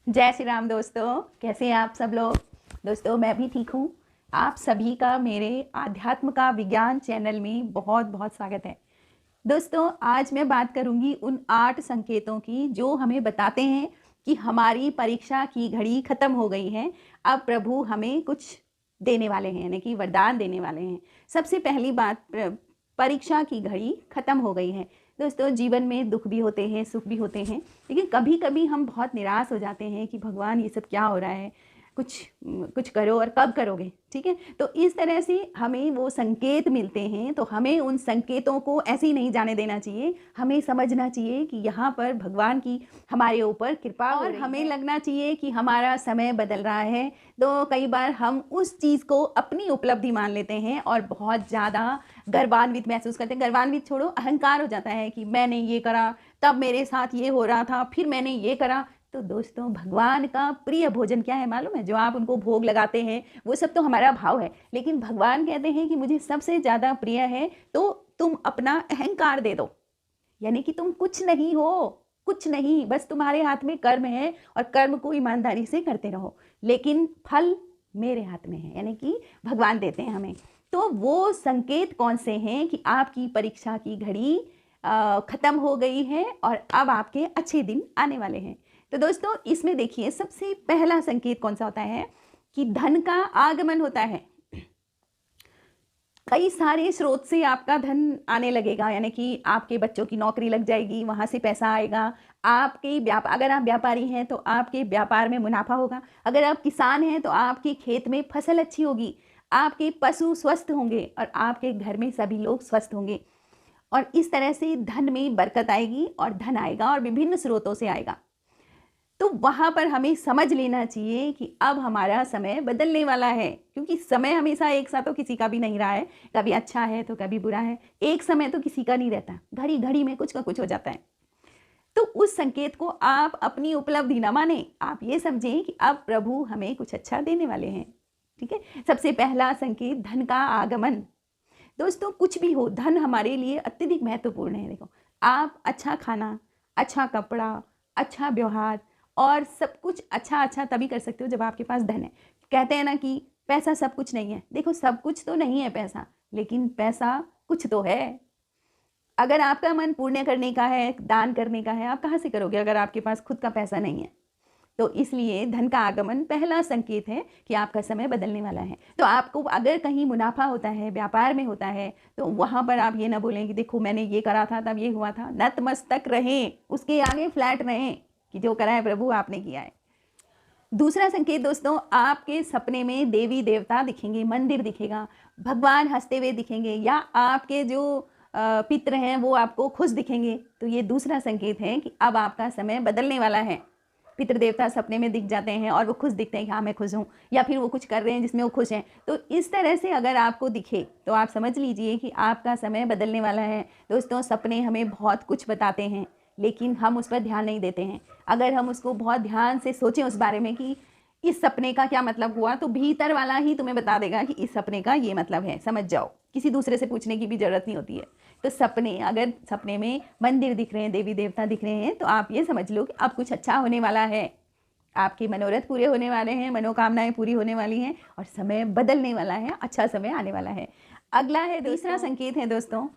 जय श्री राम दोस्तों, कैसे हैं आप सब लोग। दोस्तों मैं भी ठीक हूँ। आप सभी का मेरे आध्यात्म का विज्ञान चैनल में बहुत बहुत स्वागत है। दोस्तों आज मैं बात करूँगी उन 8 संकेतों की जो हमें बताते हैं कि हमारी परीक्षा की घड़ी खत्म हो गई है। अब प्रभु हमें कुछ देने वाले हैं, यानी कि वरदान देने वाले हैं। सबसे पहली बात, परीक्षा की घड़ी खत्म हो गई है। दोस्तों जीवन में दुख भी होते हैं, सुख भी होते हैं, लेकिन कभी कभी हम बहुत निराश हो जाते हैं कि भगवान ये सब क्या हो रहा है, कुछ कुछ करो और कब करोगे। ठीक है, तो इस तरह से हमें वो संकेत मिलते हैं, तो हमें उन संकेतों को ऐसे ही नहीं जाने देना चाहिए। हमें समझना चाहिए कि यहाँ पर भगवान की हमारे ऊपर कृपा हो रही है। हमें लगना चाहिए कि हमारा समय बदल रहा है। तो कई बार हम उस चीज़ को अपनी उपलब्धि मान लेते हैं और बहुत ज़्यादा गर्वान्वित महसूस करते हैं। गर्वान्वित छोड़ो, अहंकार हो जाता है कि मैंने ये करा, तब मेरे साथ ये हो रहा था, फिर मैंने ये करा। तो दोस्तों भगवान का प्रिय भोजन क्या है मालूम है? जो आप उनको भोग लगाते हैं वो सब तो हमारा भाव है, लेकिन भगवान कहते हैं कि मुझे सबसे ज़्यादा प्रिय है तो तुम अपना अहंकार दे दो। यानी कि तुम कुछ नहीं हो, कुछ नहीं, बस तुम्हारे हाथ में कर्म है और कर्म को ईमानदारी से करते रहो, लेकिन फल मेरे हाथ में है, यानी कि भगवान देते हैं हमें। तो वो संकेत कौन से हैं कि आपकी परीक्षा की घड़ी खत्म हो गई है और अब आपके अच्छे दिन आने वाले हैं। तो दोस्तों इसमें देखिए सबसे पहला संकेत कौन सा होता है कि धन का आगमन होता है। कई सारे स्रोत से आपका धन आने लगेगा, यानी कि आपके बच्चों की नौकरी लग जाएगी, वहाँ से पैसा आएगा। आपके अगर आप व्यापारी हैं तो आपके व्यापार में मुनाफा होगा। अगर आप किसान हैं तो आपके खेत में फसल अच्छी होगी। आपके पशु स्वस्थ होंगे और आपके घर में सभी लोग स्वस्थ होंगे। और इस तरह से धन में बरकत आएगी और धन आएगा और विभिन्न स्रोतों से आएगा। तो वहाँ पर हमें समझ लेना चाहिए कि अब हमारा समय बदलने वाला है, क्योंकि समय हमेशा एक सा तो किसी का भी नहीं रहा है। कभी अच्छा है तो कभी बुरा है, एक समय तो किसी का नहीं रहता, घड़ी घड़ी में कुछ का कुछ हो जाता है। तो उस संकेत को आप अपनी उपलब्धि न माने, आप ये समझें कि अब प्रभु हमें कुछ अच्छा देने वाले हैं। ठीक है, सबसे पहला संकेत धन का आगमन। दोस्तों कुछ भी हो, धन हमारे लिए अत्यधिक महत्वपूर्ण है। देखो, आप अच्छा खाना, अच्छा कपड़ा, अच्छा व्यवहार और सब कुछ अच्छा तभी कर सकते हो जब आपके पास धन है। कहते हैं ना कि पैसा सब कुछ नहीं है। देखो सब कुछ तो नहीं है पैसा, लेकिन पैसा कुछ तो है। अगर आपका मन पुण्य करने का है, दान करने का है, आप कहाँ से करोगे अगर आपके पास खुद का पैसा नहीं है। तो इसलिए धन का आगमन पहला संकेत है कि आपका समय बदलने वाला है। तो आपको अगर कहीं मुनाफा होता है, व्यापार में होता है, तो वहाँ पर आप ये ना बोलें कि देखो मैंने ये करा था तब ये हुआ था। नतमस्तक रहें, उसके आगे फ्लैट रहें कि जो करा है प्रभु आपने किया है। दूसरा संकेत दोस्तों, आपके सपने में देवी देवता दिखेंगे, मंदिर दिखेगा, भगवान हंसते हुए दिखेंगे, या आपके जो पितृ हैं वो आपको खुश दिखेंगे। तो ये दूसरा संकेत है कि अब आपका समय बदलने वाला है। पितृ देवता सपने में दिख जाते हैं और वो खुश दिखते हैं कि हाँ मैं खुश हूँ, या फिर वो कुछ कर रहे हैं जिसमें वो खुश हैं। तो इस तरह से अगर आपको दिखे तो आप समझ लीजिए कि आपका समय बदलने वाला है। दोस्तों सपने हमें बहुत कुछ बताते हैं, लेकिन हम उस पर ध्यान नहीं देते हैं। अगर हम उसको बहुत ध्यान से सोचें उस बारे में कि इस सपने का क्या मतलब हुआ, तो भीतर वाला ही तुम्हें बता देगा कि इस सपने का ये मतलब है, समझ जाओ। किसी दूसरे से पूछने की भी जरूरत नहीं होती है। तो सपने, अगर सपने में मंदिर दिख रहे हैं, देवी देवता दिख रहे हैं, तो आप ये समझ लो कि अब कुछ अच्छा होने वाला है। आपके मनोरथ पूरे होने वाले हैं, मनोकामनाएं पूरी होने वाली हैं और समय बदलने वाला है, अच्छा समय आने वाला है। अगला है, तीसरा संकेत है दोस्तों,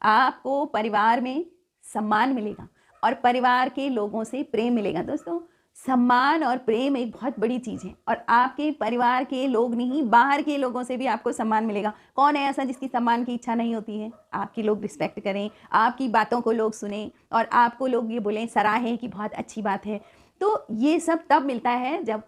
आपको परिवार में सम्मान मिलेगा और परिवार के लोगों से प्रेम मिलेगा। दोस्तों सम्मान और प्रेम एक बहुत बड़ी चीज़ है, और आपके परिवार के लोग नहीं, बाहर के लोगों से भी आपको सम्मान मिलेगा। कौन है ऐसा जिसकी सम्मान की इच्छा नहीं होती है? आपकी लोग रिस्पेक्ट करें, आपकी बातों को लोग सुने और आपको लोग ये बोलें, सराहें कि बहुत अच्छी बात है। तो ये सब तब मिलता है जब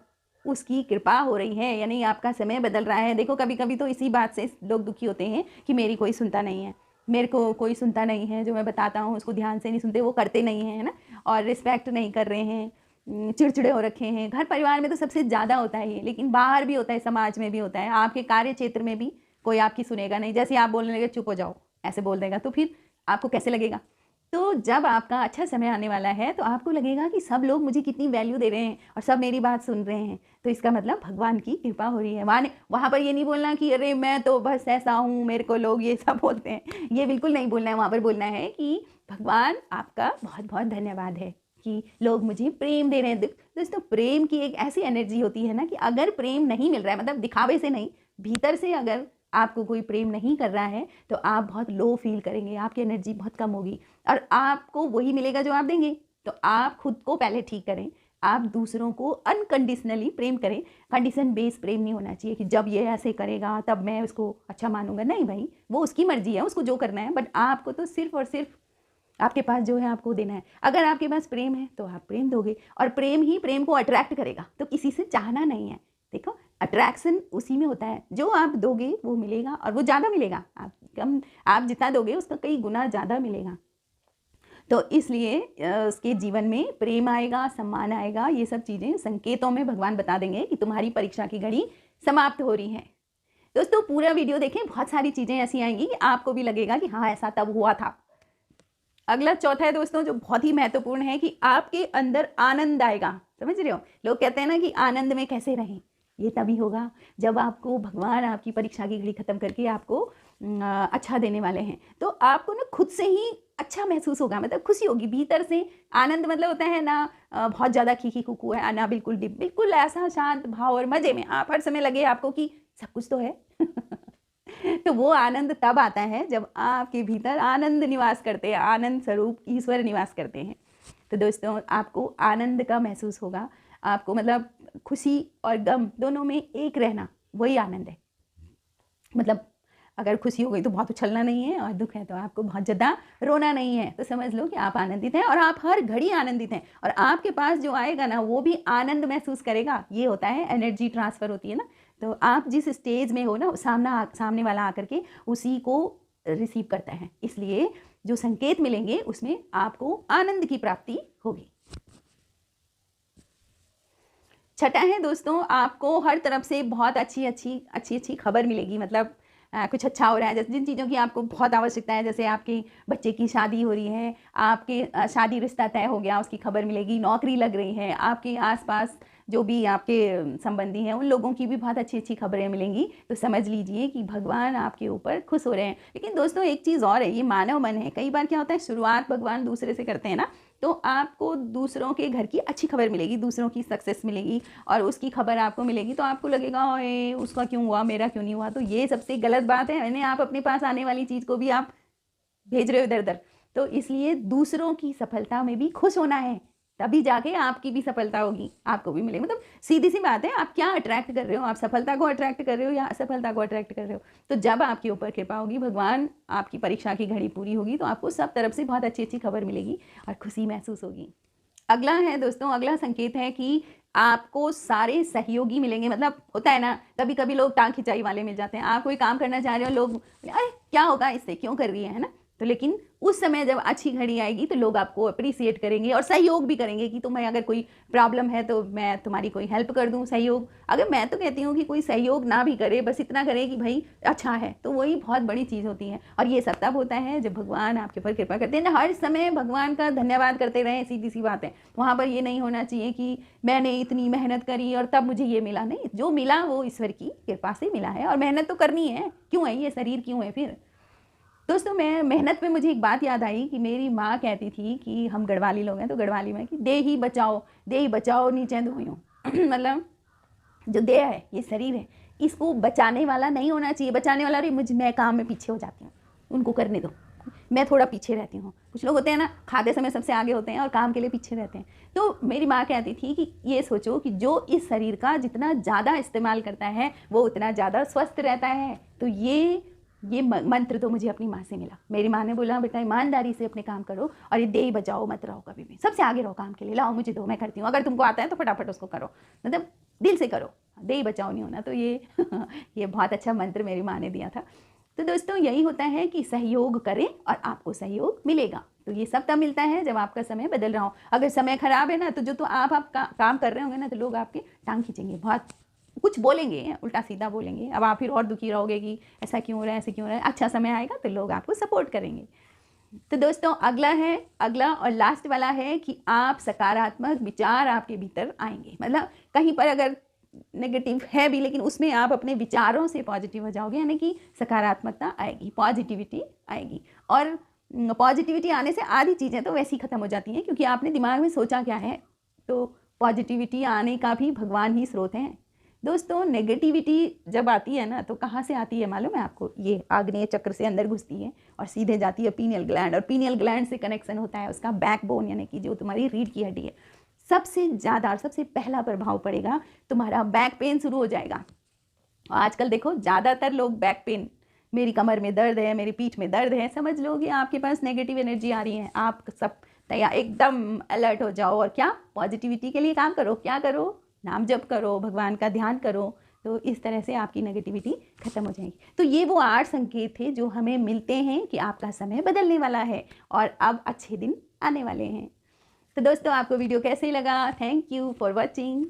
उसकी कृपा हो रही है, यानी आपका समय बदल रहा है। देखो कभी कभी तो इसी बात से लोग दुखी होते हैं कि मेरी कोई सुनता नहीं है, मेरे को कोई सुनता नहीं है, जो मैं बताता हूँ उसको ध्यान से नहीं सुनते, वो करते नहीं हैं, है ना, और रिस्पेक्ट नहीं कर रहे हैं, चिड़चिड़े हो रखे हैं। घर परिवार में तो सबसे ज़्यादा होता है ये, लेकिन बाहर भी होता है, समाज में भी होता है, आपके कार्य क्षेत्र में भी कोई आपकी सुनेगा नहीं। जैसे आप बोलने लगे चुप हो जाओ, ऐसे बोल देगा, तो फिर आपको कैसे लगेगा? तो जब आपका अच्छा समय आने वाला है तो आपको लगेगा कि सब लोग मुझे कितनी वैल्यू दे रहे हैं और सब मेरी बात सुन रहे हैं, तो इसका मतलब भगवान की कृपा हो रही है। वहाँ पर ये नहीं बोलना कि अरे मैं तो बस ऐसा हूँ, मेरे को लोग ये सब बोलते हैं, ये बिल्कुल नहीं बोलना है। वहाँ पर बोलना है कि भगवान आपका बहुत बहुत धन्यवाद है कि लोग मुझे प्रेम दे रहे हैं। दोस्तों प्रेम की एक ऐसी एनर्जी होती है ना कि अगर प्रेम नहीं मिल रहा है, मतलब दिखावे से नहीं, भीतर से अगर आपको कोई प्रेम नहीं कर रहा है तो आप बहुत लो फील करेंगे, आपकी एनर्जी बहुत कम होगी और आपको वही मिलेगा जो आप देंगे। तो आप खुद को पहले ठीक करें, आप दूसरों को अनकंडीशनली प्रेम करें। कंडीशन बेस्ड प्रेम नहीं होना चाहिए कि जब ये ऐसे करेगा तब मैं उसको अच्छा मानूंगा। नहीं भाई, वो उसकी मर्जी है, उसको जो करना है, बट आपको तो सिर्फ और सिर्फ आपके पास जो है आपको देना है। अगर आपके पास प्रेम है तो आप प्रेम दोगे और प्रेम ही प्रेम को अट्रैक्ट करेगा। तो किसी से चाहना नहीं है, देखो अट्रैक्शन उसी में होता है, जो आप दोगे वो मिलेगा और वो ज़्यादा मिलेगा। आप जितना दोगे उसका कई गुना ज़्यादा मिलेगा। तो इसलिए उसके जीवन में प्रेम आएगा, सम्मान आएगा। ये सब चीज़ें संकेतों में भगवान बता देंगे कि तुम्हारी परीक्षा की घड़ी समाप्त हो रही है। दोस्तों पूरा वीडियो देखें, बहुत सारी चीज़ें ऐसी आएंगी कि आपको भी लगेगा कि हाँ ऐसा तब हुआ था। अगला चौथा है दोस्तों, जो बहुत ही महत्वपूर्ण है कि आपके अंदर आनंद आएगा। समझ रहे हो, लोग कहते हैं ना कि आनंद में कैसे रहें, ये तभी होगा जब आपको भगवान आपकी परीक्षा की घड़ी खत्म करके आपको अच्छा देने वाले हैं। तो आपको ना खुद से ही अच्छा महसूस होगा, मतलब खुशी होगी भीतर से। आनंद मतलब होता है ना बहुत ज़्यादा खीखी खुखू है ना, बिल्कुल बिल्कुल ऐसा शांत भाव और मज़े में आप हर समय लगे आपको कि सब कुछ तो है। तो वो आनंद तब आता है जब आपके भीतर आनंद निवास करते हैं, आनंद स्वरूप ईश्वर निवास करते हैं। तो दोस्तों आपको आनंद का महसूस होगा, आपको मतलब खुशी और गम दोनों में एक रहना, वही आनंद है। मतलब अगर खुशी हो गई तो बहुत उछलना नहीं है और दुख है तो आपको बहुत ज़्यादा रोना नहीं है। तो समझ लो कि आप आनंदित हैं और आप हर घड़ी आनंदित हैं और आपके पास जो आएगा ना वो भी आनंद महसूस करेगा। ये होता है एनर्जी ट्रांसफ़र होती है ना। तो आप जिस स्टेज में हो ना, सामने वाला आकर के उसी को रिसीव करता है। इसलिए जो संकेत मिलेंगे उसमें आपको आनंद की प्राप्ति होगी। छठा है दोस्तों, आपको हर तरफ से बहुत अच्छी खबर मिलेगी। मतलब कुछ अच्छा हो रहा है, जैसे जिन चीज़ों की आपको बहुत आवश्यकता है, जैसे आपके बच्चे की शादी हो रही है, आपके शादी रिश्ता तय हो गया उसकी खबर मिलेगी, नौकरी लग रही है, आपके आसपास जो भी आपके संबंधी हैं उन लोगों की भी बहुत अच्छी खबरें मिलेंगी। तो समझ लीजिए कि भगवान आपके ऊपर खुश हो रहे हैं। लेकिन दोस्तों एक चीज़ और है, ये मानव मन है, कई बार क्या होता है शुरुआत भगवान दूसरे से करते हैं ना, तो आपको दूसरों के घर की अच्छी खबर मिलेगी, दूसरों की सक्सेस मिलेगी और उसकी खबर आपको मिलेगी तो आपको लगेगा ओए उसका क्यों हुआ, मेरा क्यों नहीं हुआ। तो ये सबसे गलत बात है, यानी आप अपने पास आने वाली चीज़ को भी आप भेज रहे हो इधर उधर। तो इसलिए दूसरों की सफलता में भी खुश होना है, तभी जाके आपकी भी सफलता होगी, आपको भी मिलेगी। मतलब सीधी सी बात है, आप क्या अट्रैक्ट कर रहे हो, आप सफलता को अट्रैक्ट कर रहे हो या असफलता को अट्रैक्ट कर रहे हो। तो जब आपके ऊपर कृपा होगी, भगवान आपकी परीक्षा की घड़ी पूरी होगी तो आपको सब तरफ से बहुत अच्छी खबर मिलेगी और खुशी महसूस होगी। अगला है दोस्तों, अगला संकेत है कि आपको सारे सहयोगी मिलेंगे। मतलब होता है ना कभी कभी लोग टांग खिंचाई वाले मिल जाते हैं, आप कोई काम करना चाह रहे हो, लोग अरे क्या होगा इससे, क्यों कर रही है ना। तो लेकिन उस समय जब अच्छी घड़ी आएगी तो लोग आपको अप्रिसिएट करेंगे और सहयोग भी करेंगे कि तुम्हें अगर कोई प्रॉब्लम है तो मैं तुम्हारी कोई हेल्प कर दूं। सहयोग, अगर मैं तो कहती हूँ कि कोई सहयोग ना भी करे, बस इतना करे कि भाई अच्छा है, तो वही बहुत बड़ी चीज़ होती है। और ये सब तब होता है जब भगवान आपके ऊपर कृपा करते हैं। हर समय भगवान का धन्यवाद करते रहें, सीधी सी बात है। वहाँ पर ये नहीं होना चाहिए कि मैंने इतनी मेहनत करी और तब मुझे ये मिला। नहीं, जो मिला वो ईश्वर की कृपा से मिला है और मेहनत तो करनी है, क्यों है ये शरीर, क्यों है फिर। दोस्तों मैं मेहनत में मुझे एक बात याद आई कि मेरी माँ कहती थी कि हम गढ़वाली लोग हैं तो गढ़वाली में कि दे ही बचाओ नीचे धोयो। मतलब जो देह है, ये शरीर है, इसको बचाने वाला नहीं होना चाहिए। बचाने वाला अरे मैं काम में पीछे हो जाती हूँ, उनको करने दो, मैं थोड़ा पीछे रहती हूँ। कुछ लोग होते हैं ना खाते समय सबसे आगे होते हैं और काम के लिए पीछे रहते हैं। तो मेरी माँ कहती थी कि ये सोचो कि जो इस शरीर का जितना ज़्यादा इस्तेमाल करता है वो उतना ज़्यादा स्वस्थ रहता है। तो ये मंत्र तो मुझे अपनी माँ से मिला। मेरी माँ ने बोला बेटा ईमानदारी से अपने काम करो और ये दे ही बचाओ मत रहो, कभी भी सबसे आगे रहो काम के लिए, लाओ मुझे दो मैं करती हूँ, अगर तुमको आता है तो फटाफट उसको करो, मतलब दिल से करो, दे ही बचाओ नहीं होना। तो ये बहुत अच्छा मंत्र मेरी माँ ने दिया था। तो दोस्तों यही होता है कि सहयोग करें और आपको सहयोग मिलेगा। तो ये सब तब मिलता है जब आपका समय बदल रहा हो। अगर समय खराब है ना तो जो तो आप काम कर रहे होंगे ना तो लोग आपके टांग खींचेंगे, बहुत कुछ बोलेंगे, उल्टा सीधा बोलेंगे। अब आप फिर और दुखी रहोगे कि ऐसा क्यों हो रहा है, ऐसे क्यों हो रहा है। अच्छा समय आएगा तो लोग आपको सपोर्ट करेंगे। तो दोस्तों अगला और लास्ट वाला है कि आप सकारात्मक विचार आपके भीतर आएंगे। मतलब कहीं पर अगर नेगेटिव है भी लेकिन उसमें आप अपने विचारों से पॉजिटिव हो जाओगे, यानी कि सकारात्मकता आएगी, पॉजिटिविटी आएगी। और पॉजिटिविटी आने से आधी चीज़ें तो वैसी ख़त्म हो जाती हैं क्योंकि आपने दिमाग में सोचा क्या है तो पॉजिटिविटी आने का भी भगवान ही स्रोत हैं। दोस्तों नेगेटिविटी जब आती है ना तो कहाँ से आती है मालूम है आपको? ये आग्नेय चक्र से अंदर घुसती है और सीधे जाती है पीनियल ग्लैंड, और पीनियल ग्लैंड से कनेक्शन होता है उसका बैकबोन, यानी कि जो तुम्हारी रीढ़ की हड्डी है। सबसे ज़्यादा और सबसे पहला प्रभाव पड़ेगा, तुम्हारा बैक पेन शुरू हो जाएगा। आजकल देखो ज़्यादातर लोग बैक पेन, मेरी कमर में दर्द है, मेरी पीठ में दर्द है, समझ लो कि आपके पास नेगेटिव एनर्जी आ रही है। आप सब तैयार, एकदम अलर्ट हो जाओ और क्या पॉजिटिविटी के लिए काम करो। क्या करो? नाम जप करो, भगवान का ध्यान करो, तो इस तरह से आपकी नेगेटिविटी खत्म हो जाएगी। तो ये वो 8 संकेत थे जो हमें मिलते हैं कि आपका समय बदलने वाला है और अब अच्छे दिन आने वाले हैं। तो दोस्तों आपको वीडियो कैसे लगा? Thank you for watching.